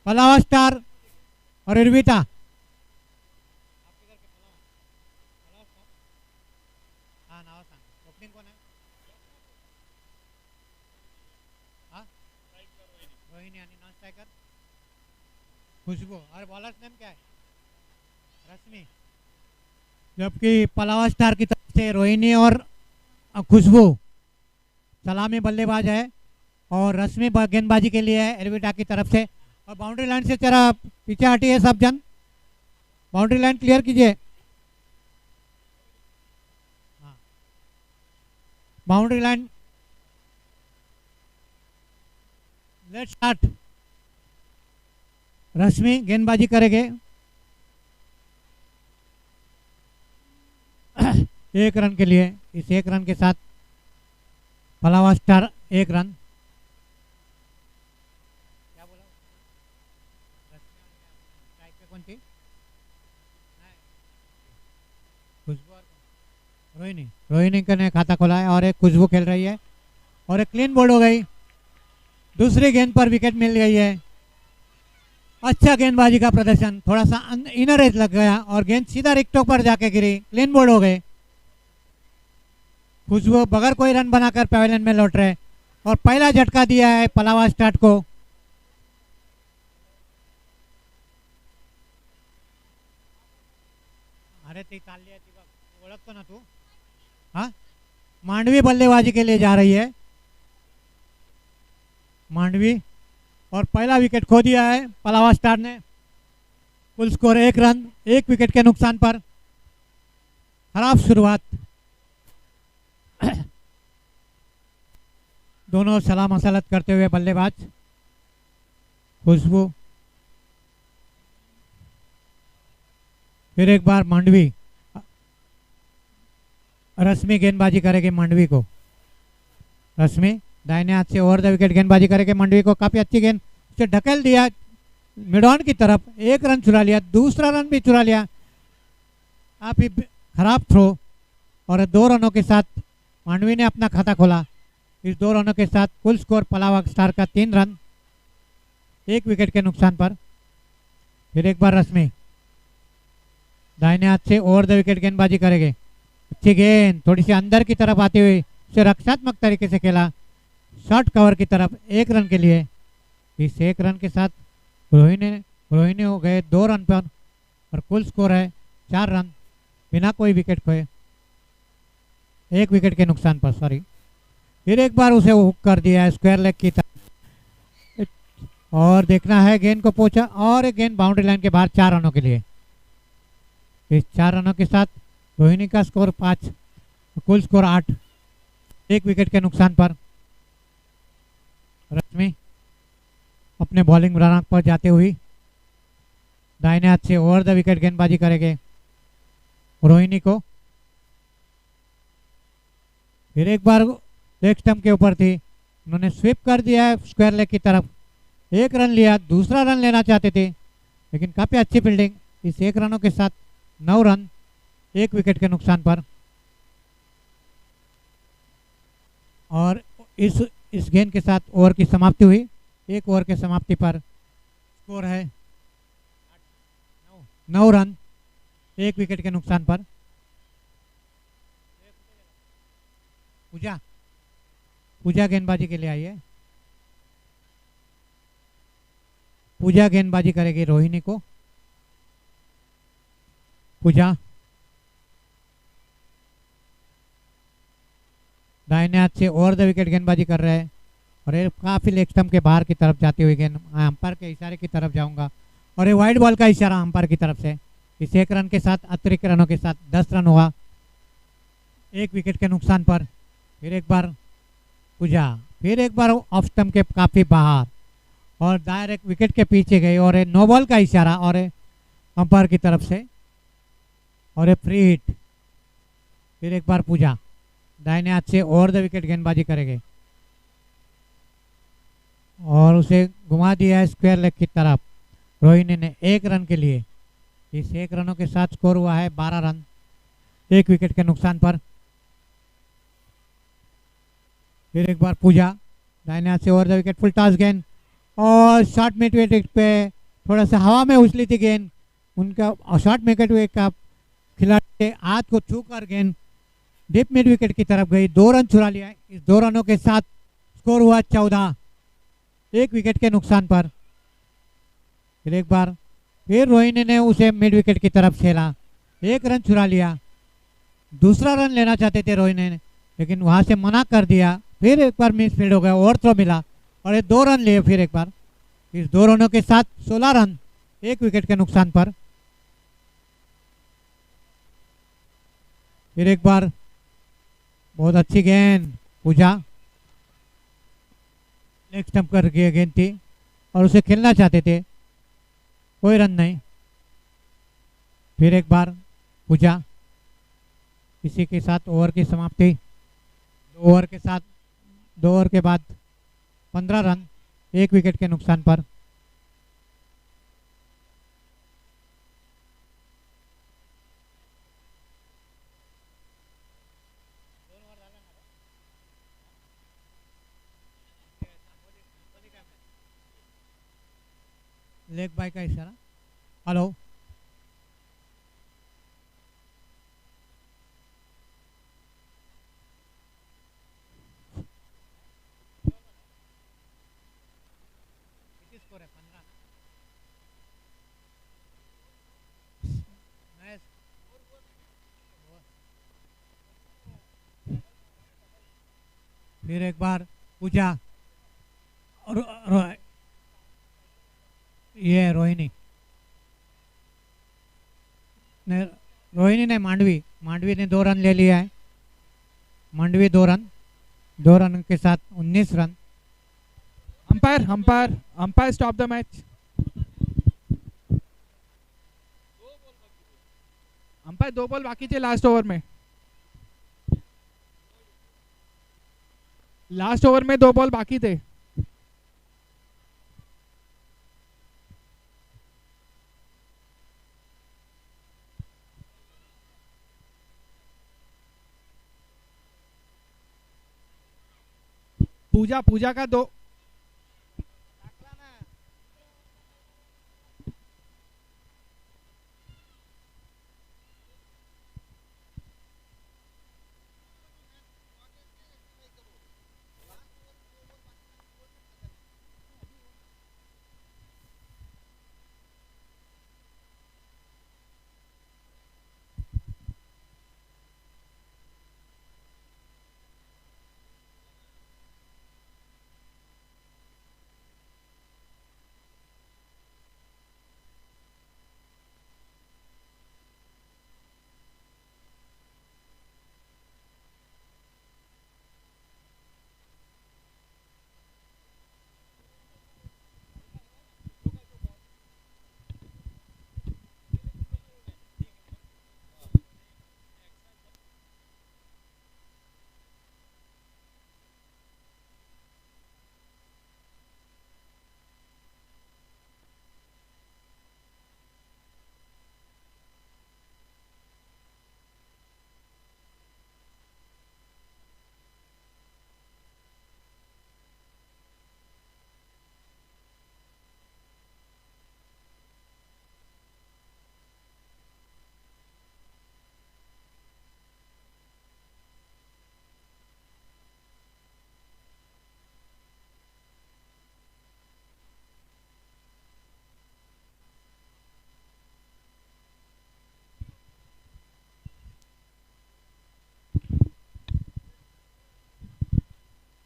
Pallava star और इरविटा। हाँ नाव सांग ओपनिंग कोण आहे? हाँ रोहिणी आणि नॉन स्ट्राइकर खुशबू और बॉलर्स नेम क्या है? रश्मि। जबकि पलावा स्टार की तरफ से रोहिणी और खुशबू सलामी बल्लेबाज है और रश्मि गेंदबाजी के लिए है एलविटा की तरफ से। और बाउंड्री लाइन से जरा पीछे हटिए सब जन, बाउंड्री लाइन क्लियर कीजिए। हाँ बाउंड्री लाइन, लेट्स स्टार्ट। रश्मि गेंदबाजी करेंगे। एक रन के लिए, इस एक रन के साथ पलावा स्टार एक रन। क्या बोला? स्ट्राइक पे कौन थी? खुशबू और रोहिणी। रोहिणी ने खाता खोला है और एक खुशबू खेल रही है और एक क्लीन बोल्ड हो गई। दूसरी गेंद पर विकेट मिल गई है। अच्छा गेंदबाजी का प्रदर्शन, थोड़ा सा इनर एज लग गया और गेंद सीधा रिक्टों पर जाके गिरी, क्लीन बोल्ड हो गए। खुशबू बगैर कोई रन बनाकर पवेलियन में लौट रहे और पहला झटका दिया है पलावा स्टार्ट को। अरे ती चालली आहे ती बघ, ओळखतो ना तू? हाँ मांडवी बल्लेबाजी के लिए जा रही है, मांडवी। और पहला विकेट खो दिया है पलावा स्टार ने। कुल स्कोर एक रन, एक विकेट के नुकसान पर। खराब शुरुआत। दोनों सलाम मसलत करते हुए बल्लेबाज। खुशबू, फिर एक बार मांडवी। रश्मि गेंदबाजी करेगी मांडवी को। रश्मि दाहिने हाथ से ओवर द विकेट गेंदबाजी करेगी मांडवी को। काफी अच्छी गेंद से ढकेल दिया मिड ऑन की तरफ, एक रन चुरा लिया, दूसरा रन भी चुरा लिया। काफी खराब थ्रो और 2 रनों के साथ मांडवी ने अपना खाता खोला। इस 2 रनों के साथ कुल स्कोर पलावा स्टार का 3 रन, एक विकेट के नुकसान पर। फिर एक बार रश्मि दाहिने हाथ से ओवर द विकेट गेंदबाजी करेंगे। अच्छी गेंद थोड़ी सी अंदर की तरफ आती हुई उसे रक्षात्मक तरीके से खेला, शॉर्ट कवर की तरफ, एक रन के लिए। इस एक रन के साथ रोहिणी हो गए 2 रन पर और कुल स्कोर है 4 रन बिना कोई विकेट खोए, एक विकेट के नुकसान पर। सॉरी, फिर एक बार उसे हुक कर दिया है स्क्वायर लेग की तरफ और देखना है गेंद को पहुंचा और एक गेंद बाउंड्री लाइन के बाहर 4 रनों के लिए। इस 4 रनों के साथ रोहिणी का स्कोर 5, कुल स्कोर 8, एक विकेट के नुकसान पर। रश्मि अपने बॉलिंग रन पर जाते हुए दाहिने हाथ से ओवर द विकेट गेंदबाजी करेंगे रोहिणी को। फिर एक बार लेग स्टंप के ऊपर थी, उन्होंने स्वीप कर दिया है स्क्वायर लेग की तरफ, एक रन लिया। दूसरा रन लेना चाहते थे लेकिन काफी अच्छी फील्डिंग। इस एक रनों के साथ 9 रन, एक विकेट के नुकसान पर। और इस गेंद के साथ ओवर की समाप्ति हुई। एक ओवर के समाप्ति पर स्कोर है 9 रन, एक विकेट के नुकसान पर। पूजा गेंदबाजी के लिए आई है। पूजा गेंदबाजी करेगी रोहिणी को। पूजा दाहिने हाथ से ओवर द विकेट गेंदबाजी कर रहे हैं और ये काफी लेग स्टंप के बाहर की तरफ जाती हुई गेंद अंपायर के इशारे की तरफ जाऊंगा और ये वाइड बॉल का इशारा अंपायर की तरफ से। इस एक रन के साथ अतिरिक्त रनों के साथ 10 रन हुआ, एक विकेट के नुकसान पर। फिर एक बार पूजा, फिर एक बार ऑफ स्टंप के काफी बाहर और डायरेक्ट विकेट के पीछे गई और नो बॉल का इशारा और अंपायर की तरफ से और फ्री हिट। फिर एक बार पूजा दाहिने हाथ से ओवर द विकेट गेंदबाजी करेंगे और उसे घुमा दिया है स्क्वायर लेग की तरफ रोहिणी ने, एक रन के लिए। इस एक रनों के साथ स्कोर हुआ है 12 रन, एक विकेट के नुकसान पर। फिर एक बार पूजा दाहिने हाथ से over the wicket full toss गेंद और शॉर्ट मिड विकेट पे थोड़ा सा हवा में उछली थी गेंद, उनका शॉट विकेट का खिलाड़ी के हाथ को छू कर गेंद डीप मिड विकेट की तरफ गई, 2 रन चुरा लिया। इस 2 रनों के साथ स्कोर हुआ 14, 1 विकेट के नुकसान पर। फिर एक बार फिर रोहिणी ने उसे मिड विकेट की तरफ खेला, 1 रन चुरा लिया। दूसरा रन लेना चाहते थे रोहिणी ने, लेकिन वहां से मना कर दिया। फिर एक बार मिस फील्ड हो गया, ओवर थ्रो मिला और ये 2 रन लिए फिर एक बार। इस 2 रनों के साथ 16 रन, 1 विकेट के नुकसान पर। फिर एक बार बहुत अच्छी गेंद, पूजा लेग स्टंप कर गेंद थी और उसे खेलना चाहते थे, कोई रन नहीं। फिर एक बार पूजा, इसी के साथ ओवर की समाप्ति। 2 ओवर के बाद 15 रन, 1 विकेट के नुकसान पर। लेग बाय का इशारा। हेलो, फिर एक बार पूजा और ये रोहिणी ने मांडवी ने 2 रन ले लिया है। मांडवी 2 रन के साथ 19 run. Umpire stop the match. Umpire 2 ball बाकी थे लास्ट ओवर में। लास्ट ओवर में 2 बॉल बाकी थे। पूजा का 2।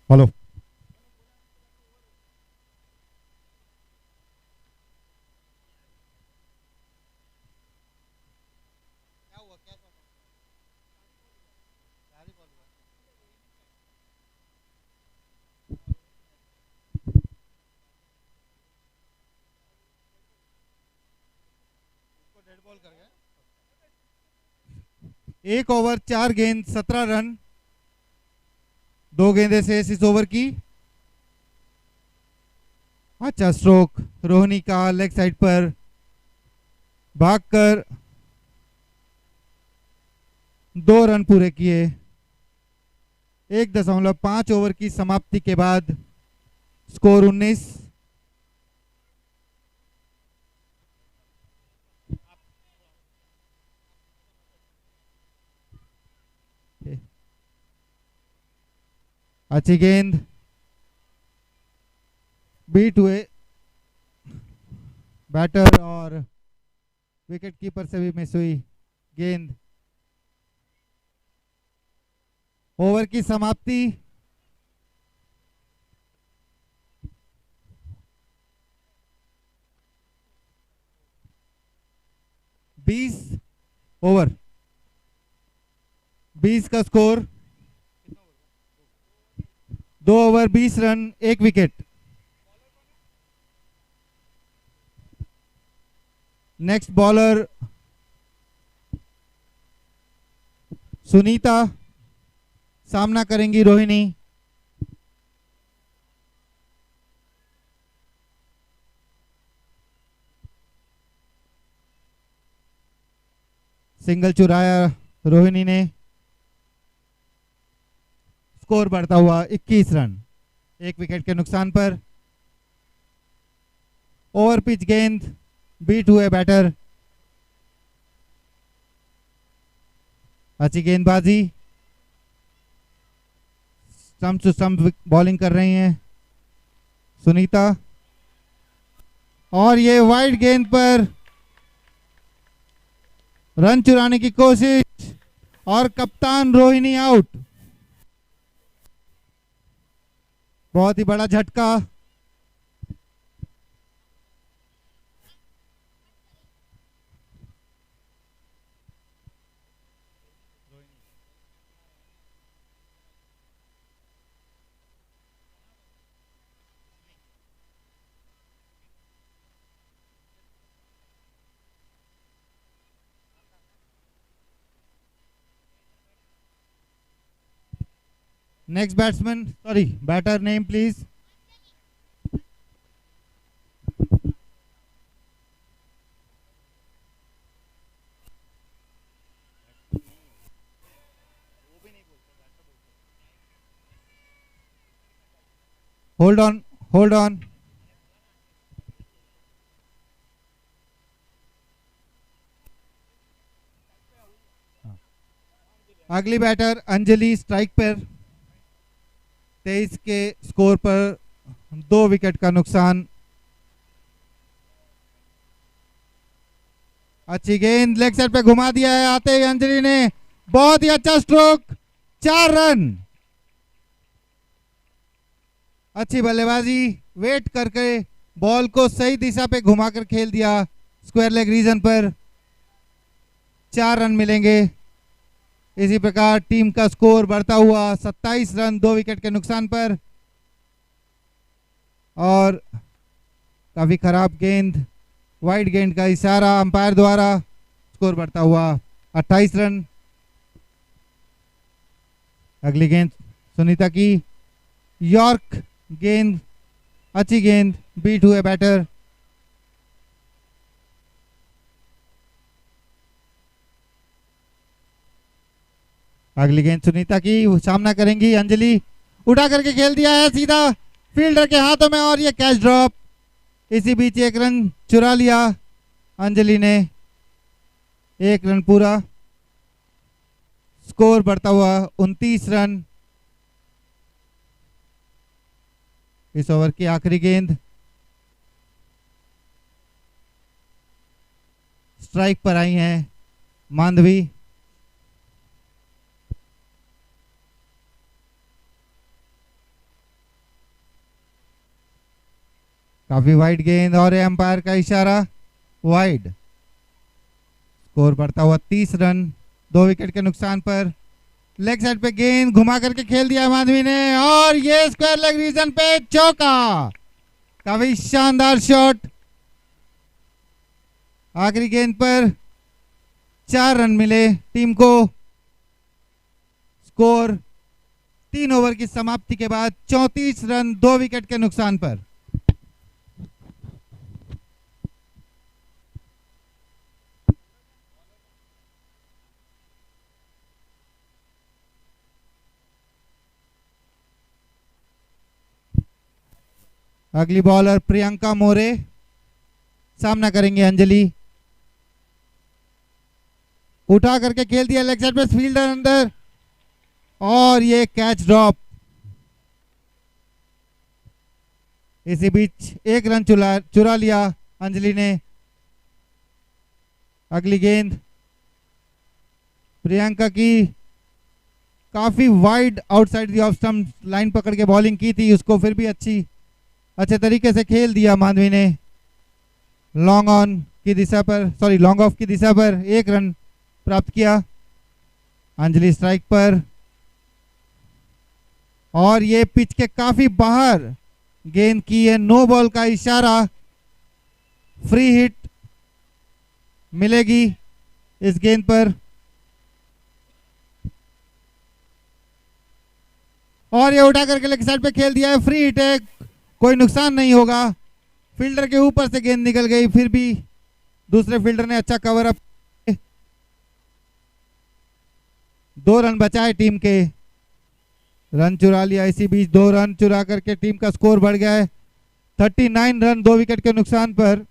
हेलो, एक ओवर 4 गेंद 17 रन, 2 गेंदें शेष इस ओवर की। अच्छा स्ट्रोक रोहिणी का लेग साइड पर भागकर 2 रन पूरे किए। 1.5 ओवर की समाप्ति के बाद स्कोर 19। अच्छी गेंद, बीट हुए बैटर और विकेट कीपर से भी मिस हुई गेंद। ओवर की समाप्ति। बीस ओवर, 20 का score, 2 over 20 run, 1 wicket. Next bowler Sunita, सामना करेंगी रोहिणी। सिंगल चुराया रोहिणी ने, स्कोर बढ़ता हुआ 21 रन, 1 विकेट के नुकसान पर। ओवर पिच गेंद, बीट हुए बैटर, अच्छी गेंदबाजी, स्टंप टू स्टंप बॉलिंग कर रही हैं सुनीता, और ये वाइड गेंद पर रन चुराने की कोशिश और कप्तान रोहिणी आउट। बहुत ही बड़ा झटका। Next batsman, sorry, batter name please. Hold on, hold on. अगली बैटर अंजलि स्ट्राइक पर, 23 के स्कोर पर 2 विकेट का नुकसान। अच्छी गेंद लेग साइड पे घुमा दिया है, आते ही अंजलि ने बहुत ही अच्छा स्ट्रोक, 4 रन। अच्छी बल्लेबाजी, वेट करके बॉल को सही दिशा पे घुमाकर खेल दिया स्क्वायर लेग रीजन पर, 4 रन मिलेंगे। इसी प्रकार टीम का स्कोर बढ़ता हुआ 27 रन, 2 विकेट के नुकसान पर। और काफी खराब गेंद, वाइड गेंद का इशारा अंपायर द्वारा, स्कोर बढ़ता हुआ 28 रन। अगली गेंद सुनीता की, यॉर्क गेंद, अच्छी गेंद, बीट हुए बैटर। अगली गेंद सुनीता की, सामना करेंगी अंजलि, उठा करके खेल दिया है सीधा फील्डर के हाथों में और ये कैच ड्रॉप। इसी बीच 1 रन चुरा लिया अंजलि ने, 1 रन पूरा, स्कोर बढ़ता हुआ 29 रन। इस ओवर की आखिरी गेंद, स्ट्राइक पर आई हैं मांडवी। काफी वाइड गेंद और एम्पायर का इशारा, वाइड। स्कोर बढ़ता हुआ 30 रन, 2 विकेट के नुकसान पर। लेग साइड पे गेंद घुमा करके खेल दिया माधवी ने, और ये स्क्वायर लेग रीजन पे चौका। काफी शानदार शॉट। आखिरी गेंद पर 4 रन मिले टीम को। स्कोर 3 ओवर की समाप्ति के बाद 34 रन, 2 विकेट के नुकसान पर। अगली बॉलर प्रियंका मोरे, सामना करेंगे अंजलि, उठा करके खेल दिया लेग साइड पे, फील्डर अंदर, और ये कैच ड्रॉप। इसी बीच एक रन चुरा लिया अंजलि ने। अगली गेंद प्रियंका की, काफी wide outside the off stump line पकड़ के बॉलिंग की थी, उसको फिर भी अच्छे तरीके से खेल दिया माधवी ने। लॉन्ग ऑन की दिशा पर, सॉरी लॉन्ग ऑफ की दिशा पर एक रन प्राप्त किया। अंजलि स्ट्राइक पर, और ये पिच के काफी बाहर गेंद की है, नो बॉल का इशारा, फ्री हिट मिलेगी इस गेंद पर। और ये उठा करके लेग साइड पे खेल दिया है, फ्री हिट है, कोई नुकसान नहीं होगा। फील्डर के ऊपर से गेंद निकल गई, फिर भी दूसरे फील्डर ने अच्छा कवर अप। 2 रन बचाए टीम के, रन चुरा लिया इसी बीच, 2 रन चुरा करके टीम का स्कोर बढ़ गया है 39 रन 2 विकेट के नुकसान पर।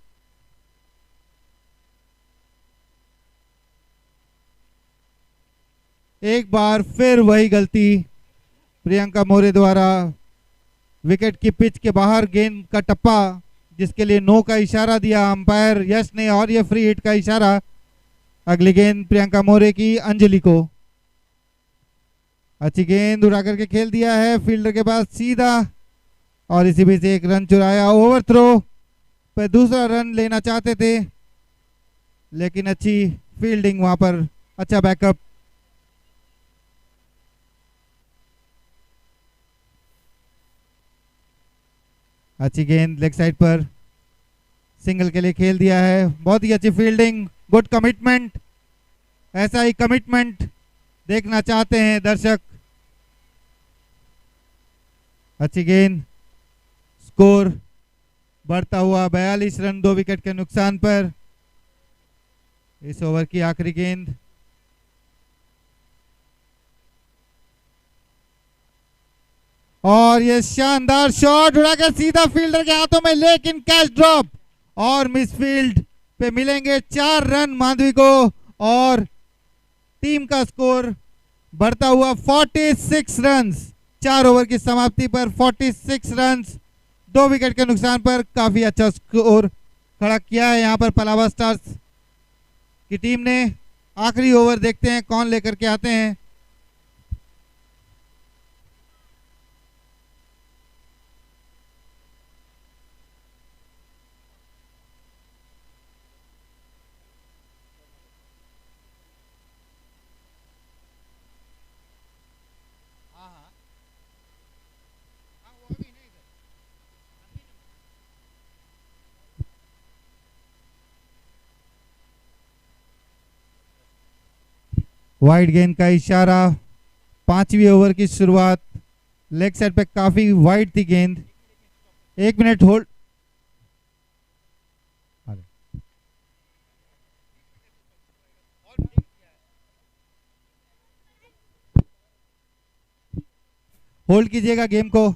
एक बार फिर वही गलती प्रियंका मोरे द्वारा, विकेट की पिच के बाहर गेंद का टप्पा, जिसके लिए नो का इशारा दिया अंपायर यश ने, और ये फ्री हिट का इशारा। अगली गेंद प्रियंका मोरे की अंजलि को, अच्छी गेंद उड़ा करके खेल दिया है फील्डर के पास सीधा, और इसी बीच एक रन चुराया। ओवर थ्रो पे दूसरा रन लेना चाहते थे, लेकिन अच्छी फील्डिंग वहां पर, अच्छा बैकअप। अच्छी गेंद लेग साइड पर, सिंगल के लिए खेल दिया है, बहुत ही अच्छी फील्डिंग, गुड कमिटमेंट। ऐसा ही कमिटमेंट देखना चाहते हैं दर्शक। अच्छी गेंद, स्कोर बढ़ता हुआ 42 रन 2 विकेट के नुकसान पर। इस ओवर की आखिरी गेंद, और ये शानदार शॉट उड़ाकर सीधा फील्डर के हाथों में, लेकिन कैच ड्रॉप और मिसफील्ड पे मिलेंगे 4 रन माधवी को, और टीम का स्कोर बढ़ता हुआ 46 रन्स। 4 ओवर की समाप्ति पर 46 रन्स 2 विकेट के नुकसान पर काफी अच्छा स्कोर खड़ा किया है यहाँ पर पलावा स्टार्स की टीम ने। आखिरी ओवर देखते हैं कौन लेकर के आते हैं। वाइड गेंद का इशारा, 5वीं ओवर की शुरुआत, लेग साइड पे काफी वाइड थी गेंद। 1 मिनट होल्ड, होल्ड कीजिएगा गेम को।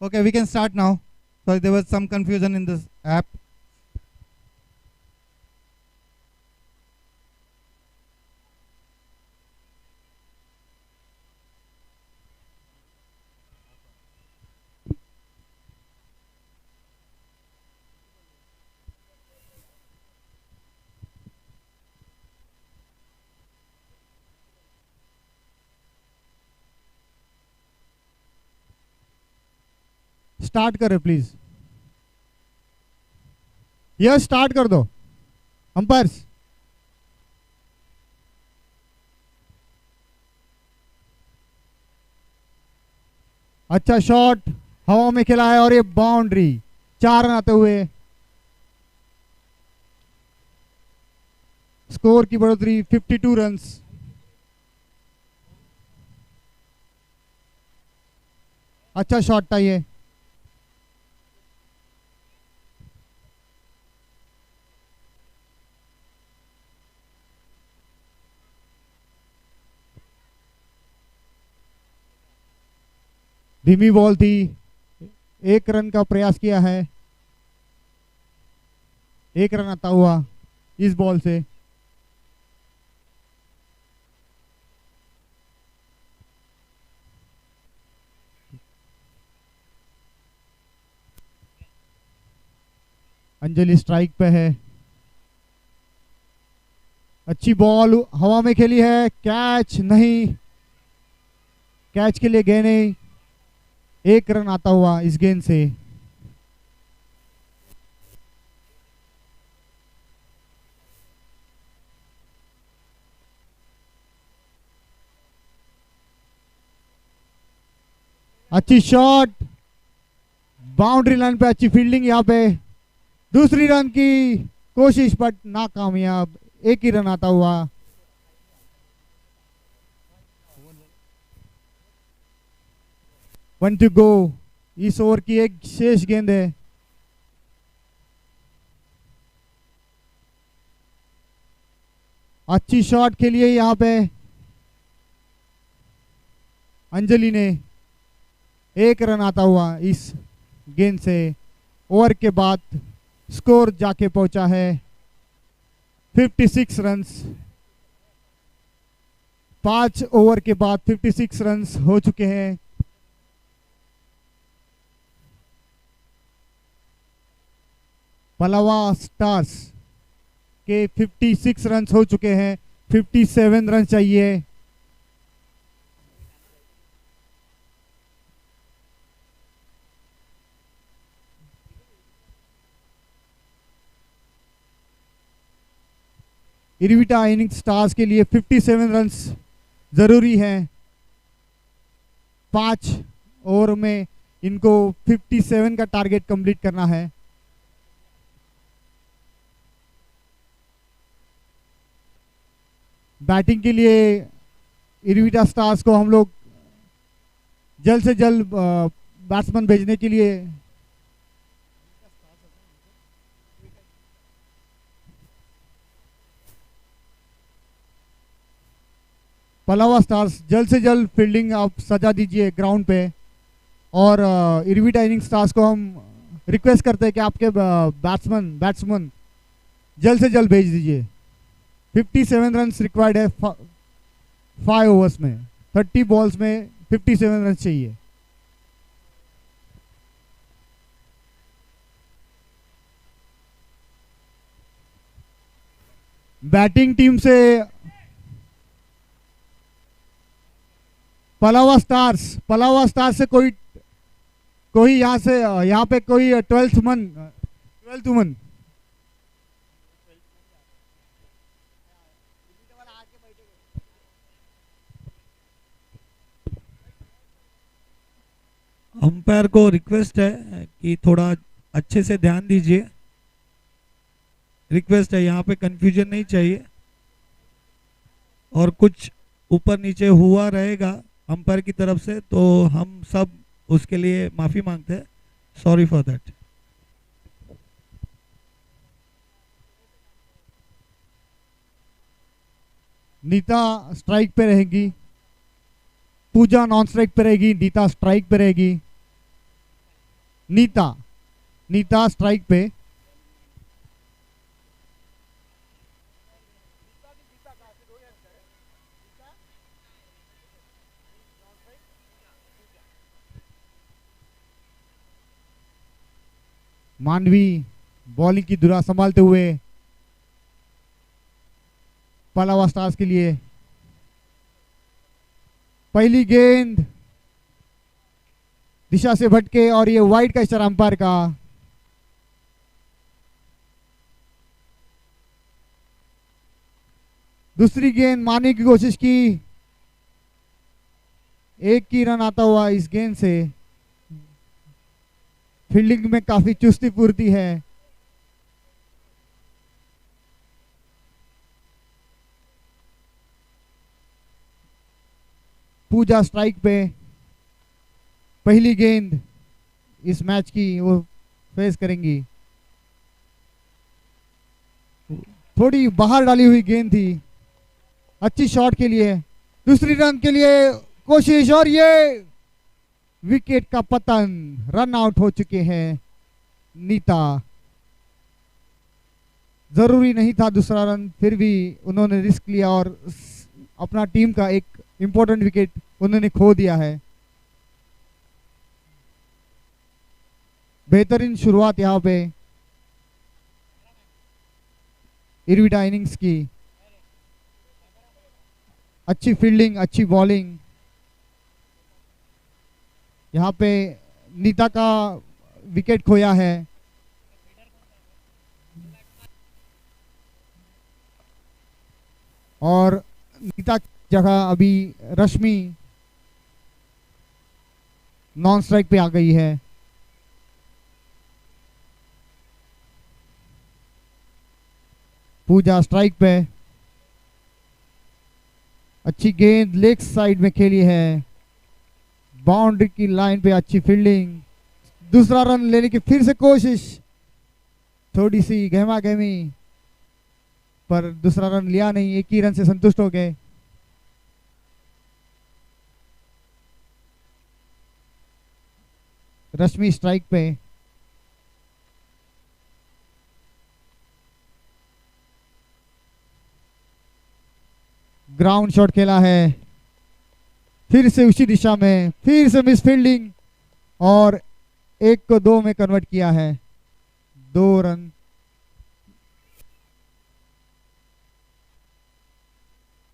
Okay, we can start now. Sorry, there was some confusion in this app. Start करें प्लीज। यह स्टार्ट कर दो अंपायर्स। अच्छा शॉट हवा में खेला है और ये बाउंड्री, 4 रन आते हुए स्कोर की बढ़ोतरी 52 रन्स। अच्छा शॉट था ये। धीमी बॉल थी, 1 रन का प्रयास किया है, 1 रन आता हुआ इस बॉल से। अंजलि स्ट्राइक पे है। अच्छी बॉल हवा में खेली है, कैच नहीं, कैच के लिए गए नहीं। 1 रन आता हुआ इस गेंद से। अच्छी शॉट, बाउंड्री लाइन पे अच्छी फील्डिंग। यहाँ पे दूसरी रन की कोशिश बट नाकामयाब, 1 ही रन आता हुआ। One two go. इस ओवर की एक शेष गेंद है। अच्छी शॉट खेली है यहाँ पे अंजलि ने, 1 रन आता हुआ इस गेंद से। ओवर के बाद स्कोर जाके पहुंचा है 56 रन्स। 5 ओवर के बाद 56 रन्स हो चुके हैं। पलावा स्टार्स के 56 रन्स हो चुके हैं, 57 रन चाहिए। इरविटा इनिंग स्टार्स के लिए 57 रन्स जरूरी हैं। 5 ओवर में इनको 57 का टारगेट कंप्लीट करना है। बैटिंग के लिए इरविटा स्टार्स को हम लोग जल्द से जल्द बैट्समैन भेजने के लिए पलावा स्टार्स जल्द से जल्द फील्डिंग आप सजा दीजिए ग्राउंड पे। और इरविटा इनिंग स्टार्स को हम रिक्वेस्ट करते हैं कि आपके बैट्समैन जल्द से जल्द भेज दीजिए। 57 रन्स रिक्वायर्ड है 5 ओवर्स में। 30 बॉल्स में 57 रन चाहिए। बैटिंग टीम से पलावा स्टार्स से कोई यहाँ पे कोई 12th वुमन अंपायर को रिक्वेस्ट है कि थोड़ा अच्छे से ध्यान दीजिए। रिक्वेस्ट है, यहाँ पे कंफ्यूजन नहीं चाहिए। और कुछ ऊपर नीचे हुआ रहेगा अंपायर की तरफ से तो हम सब उसके लिए माफी मांगते हैं। Sorry for that. Neeta strike पे रहेगी, पूजा नॉन स्ट्राइक पे रहेगी, नीता स्ट्राइक पे रहेगी। नीता, नीता स्ट्राइक पे। मांडवी बॉलिंग की धुरा संभालते हुए पलावा स्टार्स के लिए। पहली गेंद दिशा से भटके और ये वाइड का इशारा अंपायर का। दूसरी गेंद मारने की कोशिश की, एक की रन आता हुआ इस गेंद से। फील्डिंग में काफी चुस्ती पूर्ति है। पूजा स्ट्राइक पे। पहली गेंद इस मैच की वो फेस करेंगी। थोड़ी बाहर डाली हुई गेंद थी, अच्छी शॉट के लिए। दूसरी रन के लिए कोशिश और ये विकेट का पतन, रन आउट हो चुके हैं नीता। जरूरी नहीं था दूसरा रन, फिर भी उन्होंने रिस्क लिया और अपना टीम का एक इंपॉर्टेंट विकेट उन्होंने खो दिया है। बेहतरीन शुरुआत यहां पे इरविटा इनिंग्स की। अच्छी फील्डिंग, अच्छी बॉलिंग। यहाँ पे नीता का विकेट खोया है। और नीता की जगह अभी रश्मि नॉन स्ट्राइक पे आ गई है। पूजा स्ट्राइक पे। अच्छी गेंद लेग साइड में खेली है, बाउंड्री की लाइन पे अच्छी फील्डिंग। दूसरा रन लेने की फिर से कोशिश, थोड़ी सी गहमा गहमी, पर दूसरा रन लिया नहीं, एक ही रन से संतुष्ट हो गए। रश्मि स्ट्राइक पे। ग्राउंड शॉट खेला है, फिर से उसी दिशा में, फिर से मिस फील्डिंग और 1 को 2 में कन्वर्ट किया है। 2 रन।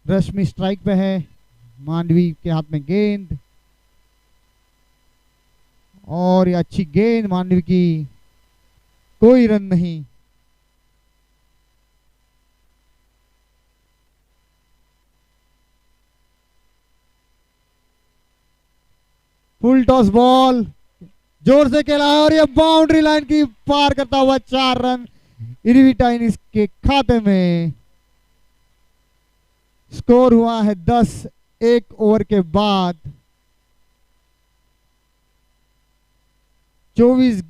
रश्मि स्ट्राइक पे है, मांडवी के हाथ में गेंद और ये अच्छी गेंद मांडवी की, कोई रन नहीं। फुल टॉस बॉल जोर से खेला और ये बाउंड्री लाइन की पार करता हुआ 4 रन इरविटा इनिंग्स के खाते में। स्कोर हुआ है 10 1 ओवर के बाद। 24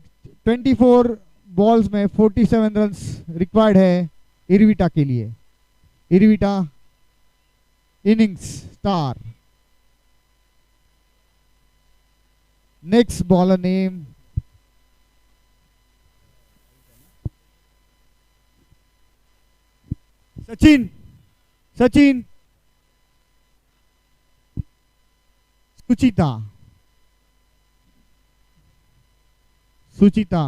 बॉल्स में 47 रन्स रिक्वायर्ड है इरविटा के लिए। इरविटा innings star. Next bowler name Sachin. Sachin, Suchita, Suchita,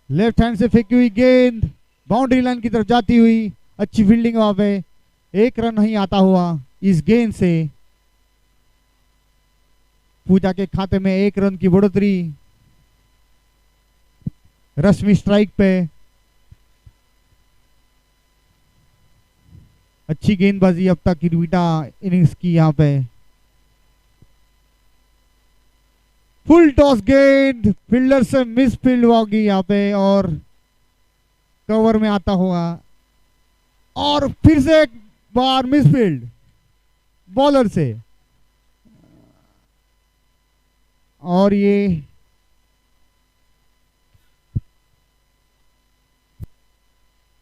left hand से फेंकी हुई गेंद बाउंड्री लाइन की तरफ जाती हुई, अच्छी फील्डिंग वहां पे। 1 रन नहीं आता हुआ इस गेंद से। पूजा के खाते में 1 रन की बढ़ोतरी। रश्मि स्ट्राइक पे। अच्छी गेंदबाजी अब तक इरविटा इनिंग्स की यहाँ पे। फुल टॉस गेंद फील्डर से मिस फील्ड होगी यहाँ पे और कवर में आता हुआ और फिर से एक बार मिस फील्ड बॉलर से। और ये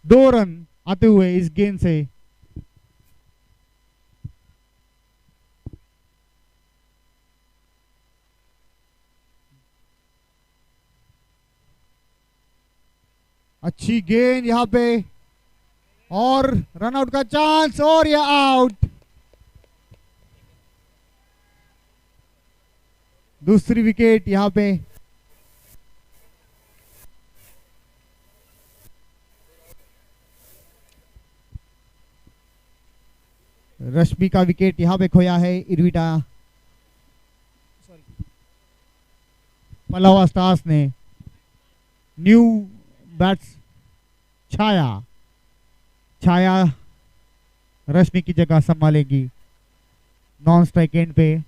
दो रन आते हुए इस गेंद से। अच्छी गेंद यहाँ पे और रन आउट का चांस और ये आउट। दूसरी विकेट यहाँ पे। रश्मि का विकेट यहाँ पे खोया है इरविटा पलावा स्टार्स ने। न्यू बैट्स छाया रश्मि की जगह संभालेगी नॉन स्ट्राइक एंड पे।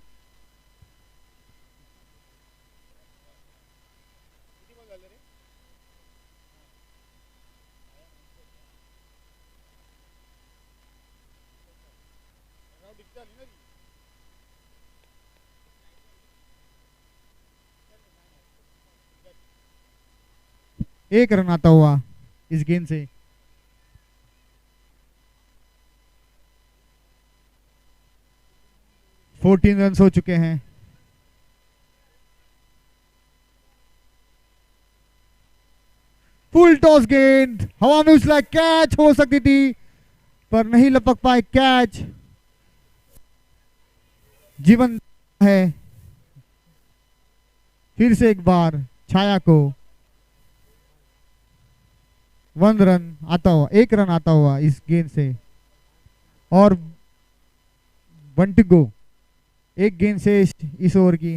एक रन आता हुआ इस गेंद से। फोर्टीन रन हो चुके हैं। फुल टॉस गेंद हवा में उछला, कैच हो सकती थी पर नहीं लपक पाए कैच। जीवन है फिर से एक बार छाया को 1 रन आता हुआ, 1 रन आता हुआ इस गेंद से। और 1 to go, एक गेंद से इस ओवर की।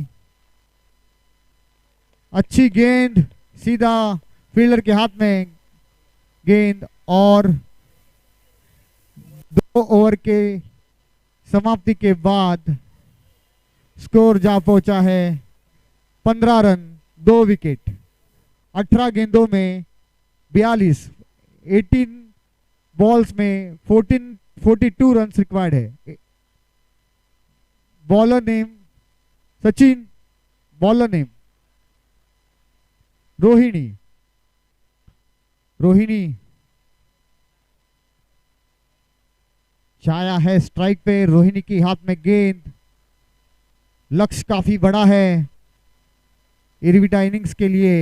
अच्छी गेंद सीधा फील्डर के हाथ में गेंद और 2 ओवर के समाप्ति के बाद स्कोर जा पहुंचा है 15 रन 2 विकेट। 18 गेंदों में 42, 18 बॉल्स में 42 रन रिक्वायर्ड है। Bowler name Sachin, bowler name Rohini. Chhaya है स्ट्राइक पे, रोहिणी की हाथ में गेंद। लक्ष्य काफी बड़ा है इरविटा इनिंग्स के लिए।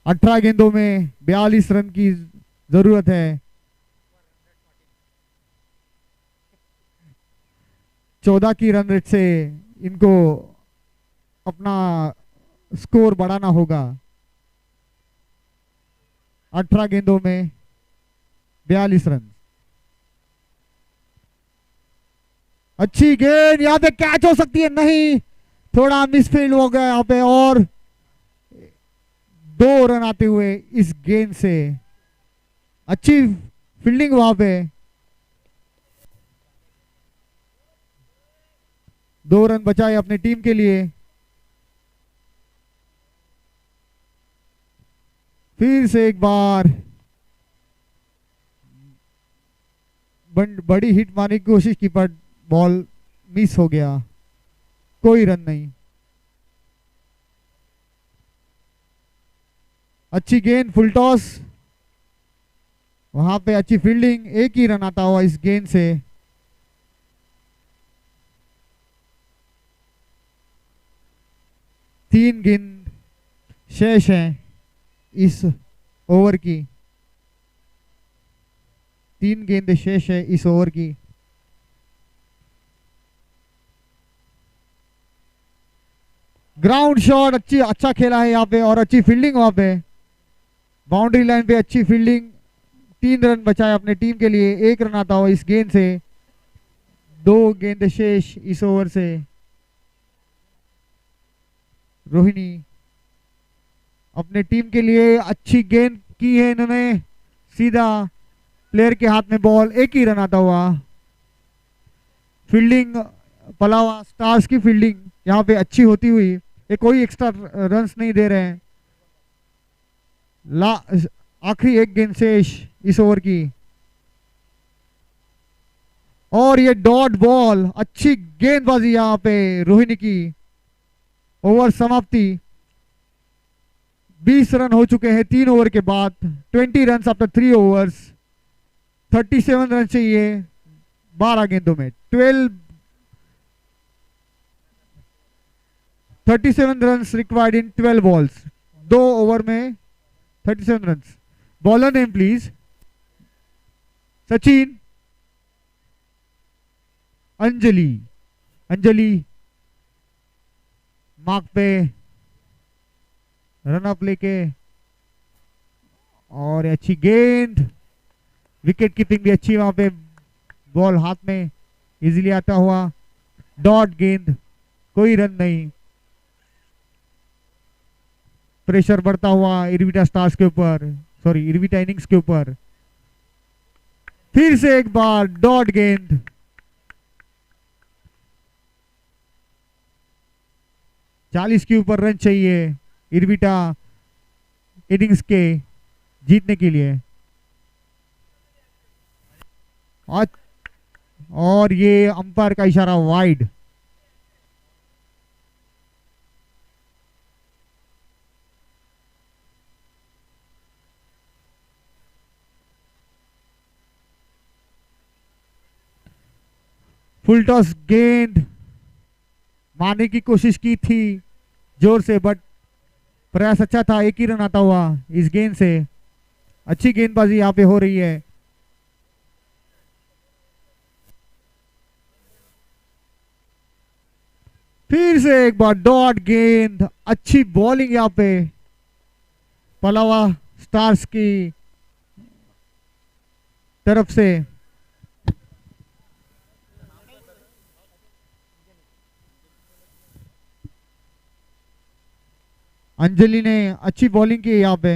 अठारह गेंदों में 42 रन की जरूरत है। 14 की रन रेट से इनको अपना स्कोर बढ़ाना होगा। 18 गेंदों में 42 रन। अच्छी गेंद, यहाँ पे कैच हो सकती है, नहीं, थोड़ा मिसफील्ड हो गया यहाँ पे और 2 रन आते हुए इस गेंद से। अच्छी फील्डिंग वहां पे। 2 रन बचाए अपनी टीम के लिए। फिर से एक बार बड़ी हिट मारने की कोशिश की पर बॉल मिस हो गया, कोई रन नहीं। अच्छी गेंद, फुल टॉस, वहां पे अच्छी फील्डिंग, 1 ही रन आता हुआ इस गेंद से। तीन गेंद शेष हैं इस ओवर की। 3 गेंद शेष है इस ओवर की। ग्राउंड शॉट अच्छा खेला है यहाँ पे और अच्छी फील्डिंग वहां पे। बाउंड्री लाइन पे अच्छी फील्डिंग। 3 रन बचाए अपने टीम के लिए। 1 रन आता हुआ इस गेंद से। 2 गेंद शेष इस ओवर से। रोहिणी अपने टीम के लिए अच्छी गेंद की है इन्होंने, सीधा प्लेयर के हाथ में बॉल, 1 ही रन आता हुआ। फील्डिंग पलावा स्टार्स की फील्डिंग यहाँ पे अच्छी होती हुई, ये कोई एक्स्ट्रा रन्स नहीं दे रहे हैं। आखिरी 1 गेंद शेष इस ओवर की और ये डॉट बॉल, अच्छी गेंदबाजी यहाँ पे रोहिणी की। ओवर समाप्ति। 20 रन हो चुके हैं 3 ओवर के बाद। 20 रन आफ्टर 3 ओवर्स। 37 रन चाहिए 12 गेंदों में। 37 runs required in 12 balls, 2 over में 37 runs. Bowler name please. Sachin, Anjali, Anjali mark पे रन अप लेके, और अच्छी गेंद, विकेट कीपिंग भी अच्छी वहां पे, बॉल हाथ में इजीली आता हुआ, डॉट गेंद, कोई रन नहीं। प्रेशर बढ़ता हुआ इरविटा स्टार्स के ऊपर, सॉरी इरविटा इनिंग्स के ऊपर। फिर से एक बार डॉट गेंद, चालीस के ऊपर रन चाहिए इरविटा इनिंग्स के जीतने के लिए। और ये अंपायर का इशारा वाइड। फुल टॉस गेंद मारने की कोशिश की थी जोर से, बट प्रयास अच्छा था, एक ही रन आता हुआ इस गेंद से। अच्छी गेंदबाजी यहां पे हो रही है। फिर से एक बार डॉट गेंद, अच्छी बॉलिंग यहां पे पलावा स्टार्स की तरफ से। अंजलि ने अच्छी बॉलिंग की यहाँ पे,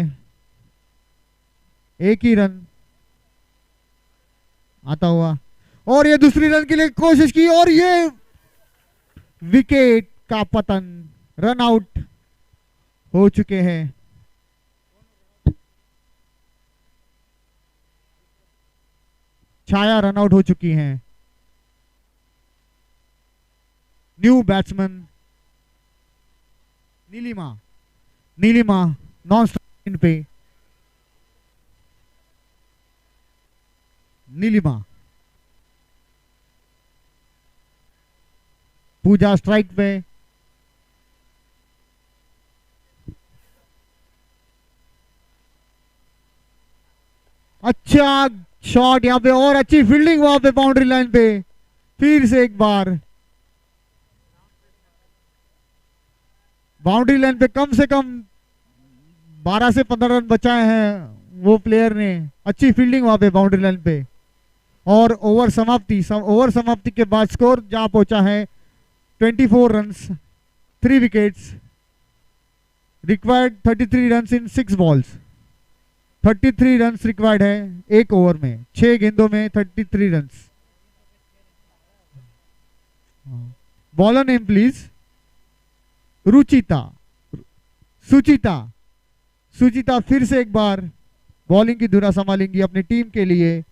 एक ही रन आता हुआ, और ये दूसरी रन के लिए कोशिश की, और ये विकेट का पतन, रन आउट हो चुके हैं। छाया रन आउट हो चुकी हैं। New batsman Neelima, Neelima non strike पे, नीलिमा, पूजा स्ट्राइक पे, अच्छा शॉट यहां पे, और अच्छी फील्डिंग वहां पे बाउंड्री लाइन पे। फिर से एक बार बाउंड्री लाइन पे कम से कम 12 से 15 रन बचाए हैं वो प्लेयर ने। अच्छी फील्डिंग वहां पे बाउंड्री लाइन पे, और ओवर समाप्ति के बाद स्कोर जहां पहुंचा है 24 runs, 3 wickets, required 33 runs in 6 balls. 33 runs required है एक ओवर में, 6 गेंदों में 33 runs. Bowler name please. Ruchita, Suchita, Suchita फिर से एक बार बॉलिंग की धुरा संभालेंगी अपनी टीम के लिए।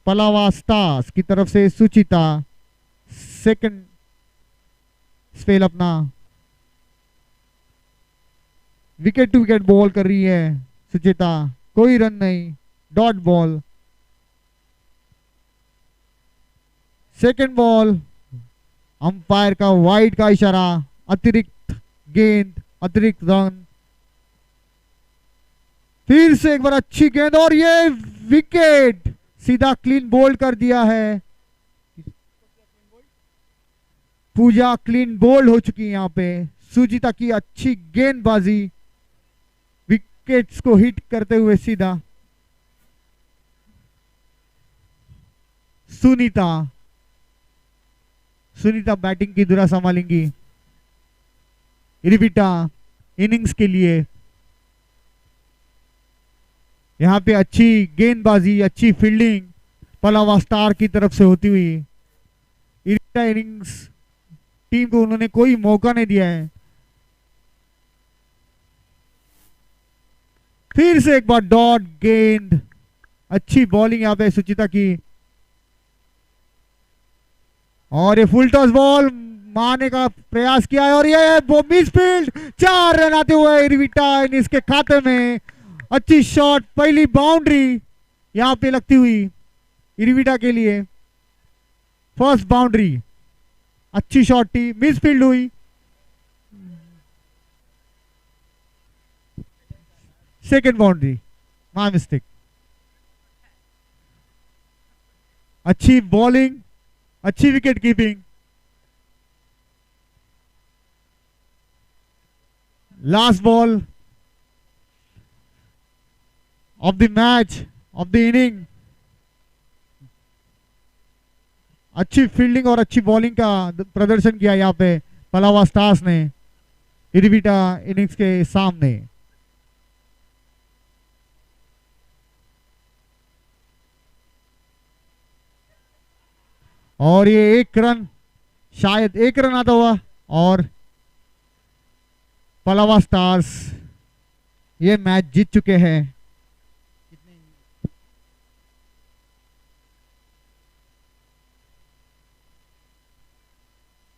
पलावा स्टार्स की तरफ से सुचिता सेकंड स्पेल अपना, विकेट टू विकेट बॉल कर रही है सुचिता, कोई रन नहीं, dot ball. Second ball, umpire का वाइड का इशारा, अतिरिक्त गेंद, अतिरिक्त रन। फिर से एक बार अच्छी गेंद, और ये विकेट, सीधा क्लीन बोल्ड कर दिया है। पूजा क्लीन बोल्ड हो चुकी है यहां पे। सुजीता की अच्छी गेंदबाजी, विकेट्स को हिट करते हुए सीधा। सुनीता, सुनीता बैटिंग की धुरा संभालेंगी इरविटा इनिंग्स के लिए। यहां पे अच्छी गेंदबाजी, अच्छी फील्डिंग पलावा स्टार की तरफ से होती हुई। इरविटा इनिंग्स टीम को उन्होंने कोई मौका नहीं दिया है। फिर से एक बार डॉट गेंद, अच्छी बॉलिंग यहां पे सुचिता की, और ये फुल टॉस बॉल मारने का प्रयास किया है, और ये मिस फील्ड, 4 रन आते हुए इरविटा इनिंग्स के खाते में। अच्छी शॉट, पहली बाउंड्री यहां पे लगती हुई इरविटा के लिए, फर्स्ट बाउंड्री। अच्छी शॉट थी, मिस फील्ड हुई, सेकेंड बाउंड्री, माय मिस्टेक। अच्छी बॉलिंग, अच्छी wicket keeping. Last ball of the match, of the inning. अच्छी फील्डिंग और अच्छी बॉलिंग का प्रदर्शन किया यहाँ पे पलावा स्टार्स ने इरिविटा इनिंग्स के सामने। और ये एक रन, शायद एक रन आता हुआ और पलावा स्टार्स ये मैच जीत चुके हैं।